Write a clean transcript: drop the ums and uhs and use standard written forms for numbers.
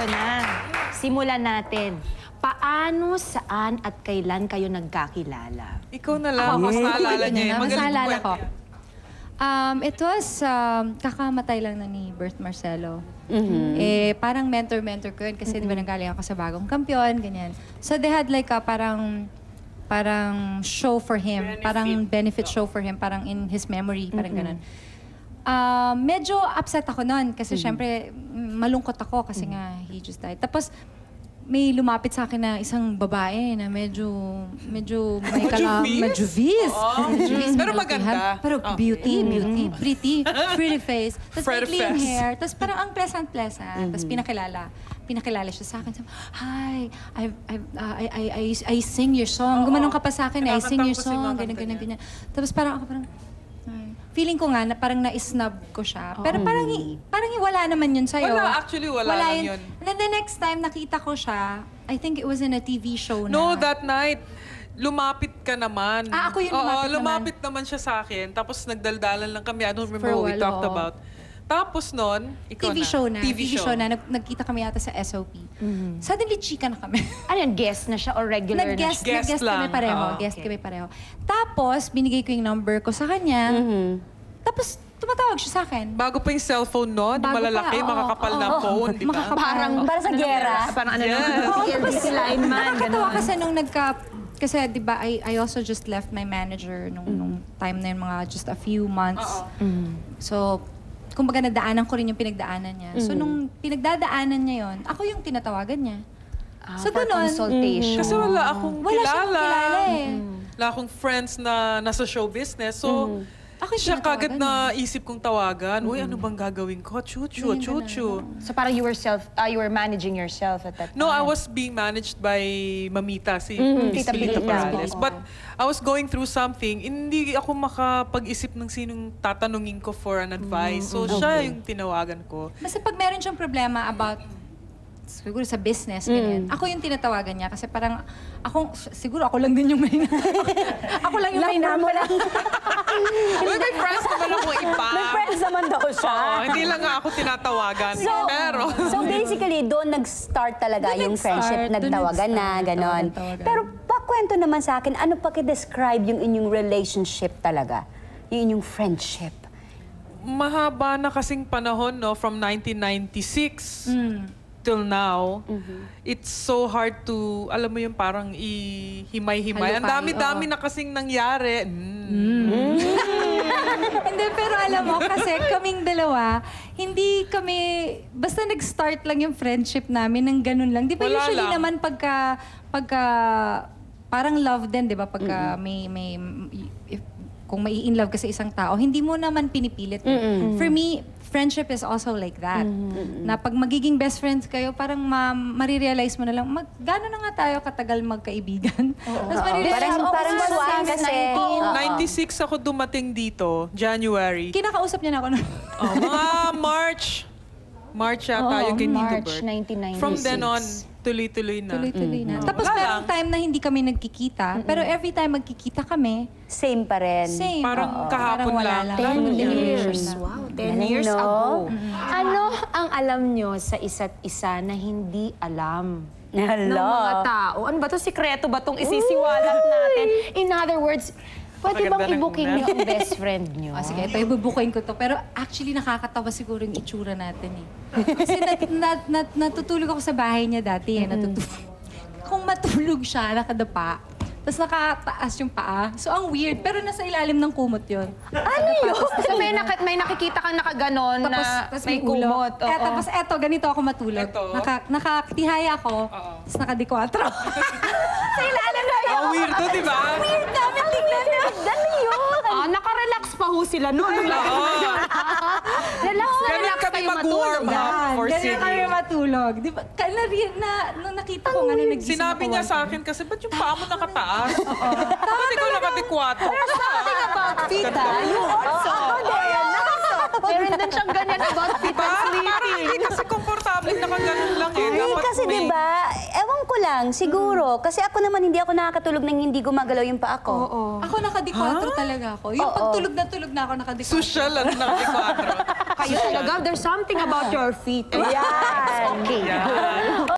na. Simulan natin. Paano, saan, at kailan kayo nagkakilala? Ikaw na lang, mas naalala niya yun. Mas naalala ko. kwento yan. It was, kakamatay lang na ni Bert Marcelo. Parang mentor ko yun kasi di ba nanggaling ako sa Bagong Kampiyon, ganyan. So they had like a parang show for him, parang benefit show for him, parang in his memory, parang ganun. Medyo upset ako noon kasi syempre malungkot ako kasi nga he just died. Tapos may lumapit sa akin na isang babae na medyo may medyo vis. Pero maganda. Pero beauty, pretty face. Tapos may Pretty clean face. hair. Tapos parang ang pleasant. Tapos pinakilala siya sa akin. Sabi, hi, I sing your song. Gumanong ka pa sa akin, I sing your song. Ganyan. Tapos parang ako feeling ko nga na parang na-snub ko siya. Pero parang wala naman yun sa'yo. Actually, wala lang yun. And then the next time nakita ko siya, I think it was in a TV show na. No, that night, lumapit ka naman. Ako yung lumapit naman siya sa akin. Tapos nagdaldalan lang kami. I don't remember what we talked about. Tapos nun, ikaw TV show na. TV show na. Nagkita kami yata sa SOP. Suddenly, chika na kami. Ano yan, guest na siya or regular na siya? Nag-guest kami lang. pareho. Oo. Guest kami pareho. Tapos, binigay ko yung number ko sa kanya. Tapos, tumatawag siya sa akin. Bago pa yung cellphone nun, yung Bago malalaki, pa, oo, makakapal na phone, di ba? Para sa gera. Parang ano PLDT lineman, Nakakatawa gano'n. kasi nung kasi di ba, I also just left my manager nung time na yun, mga just a few months. So, kumbaga nadaanan ko rin yung pinagdaanan niya. So, nung pinagdadaanan niya yon, ako yung tinatawagan niya. So, For ganun. consultation. Kasi wala akong Wala siyang kilala eh. Wala akong friends na nasa show business. So, Ako yung siya kagad tinatawagan na isip kong tawagan. Uy, ano bang gagawin ko? Chuchu. So parang you were managing yourself at that time? No, I was being managed by Mamita, si Miss Tita Pilita Pilita. Morales. But I was going through something, hindi ako makapag-isip ng sinong tatanungin ko for an advice. So siya yung tinawagan ko. Basta pag meron siyang problema about siguro sa business, ganyan. Ako yung tinatawagan niya kasi parang siguro ako lang din yung may ako lang yung may number. Uy, may friends naman ako iba. May friends naman daw siya. Oo, hindi lang nga ako tinatawagan. So basically, doon nag-start talaga yung friendship. Nagtawagan na, ganon. Tawagan. Pero pakwento naman sa akin, ano paki-describe yung inyong relationship talaga? Yung inyong friendship? Mahaba na kasing panahon, no? From 1996 till now. It's so hard to, alam mo yung parang ihimay-himay. Ang Halukay, dami-dami na kasing nangyari. Hindi, pero alam mo, kasi kaming dalawa, hindi kami, basta nag-start lang yung friendship namin ng ganun lang. Di ba Wala usually lang. naman pagka, parang love din, di ba? Pagka kung mai in love ka sa isang tao, hindi mo naman pinipilit. For me, friendship is also like that. Na pag magiging best friends kayo, parang marirealize mo na lang, gano'n na nga tayo katagal magkaibigan. Tapos marirealize mo, Parang swan kasi. 96 ako dumating dito, January. kinakausap niya na ako nun. Mga March yata yung kay Nito March Bird. 1996. From then on, tuloy-tuloy na. Tuloy-tuloy na. Tapos Wala merong lang. time na hindi kami nagkikita, pero every time magkikita kami, Same pa rin. same. Parang kahapon Parang wala lang. 10 Ganun years. Wow, 10 years no? ago. Ano ang alam nyo sa isa't isa na hindi alam ng mga Hello. tao? Ano ba to? Sikreto ba tong isisiwalat natin? In other words, pwede Maganda bang ng i-booking una. niyo ang best friend niyo? Sige, ito, ibubukuin ko to. Pero actually, nakakatawa siguro yung itsura natin eh. Kasi natutulog ako sa bahay niya dati eh. Kung matulog siya, nakadapa, tapos nakataas yung paa. So, ang weird. Pero nasa ilalim ng kumot yun. Ano yun? So may nakikita kang nakaganon na may ulo. kumot. Oo. Tapos eto, ganito ako matulog. Eto? Nakatihaya ako, tapos nakadikwatro. Sa ilalim na yun. Ang weird to, di ba? Weird namin tingnan yun. Ano yun? Naka-relax pa ho sila noon. Relax na Ganun relax kami kayo mag-warm matulog. up for Ganyan kami singing. matulog. Di ba? Nung nakita ko nga na nagising Sinabi ako, niya sa akin kasi, ba't yung paa mo nakataas? Ba't ikaw nakadikwatro? Something about Pita. You also. Meron din siyang ganyan about Pita Parang sleeping. hindi kasi komportable, nakaganon lang eh. Hindi Dapat kasi may- diba, ewan ko lang, siguro. Kasi ako naman, hindi ako nakakatulog nang hindi gumagalaw yung paa ko. Ako nakadikwatro talaga ako. Yung pagtulog na ako nakadikwatro. Social ang nakadikwatro. Kayo talaga, there's something about your feet. Yan. Okay.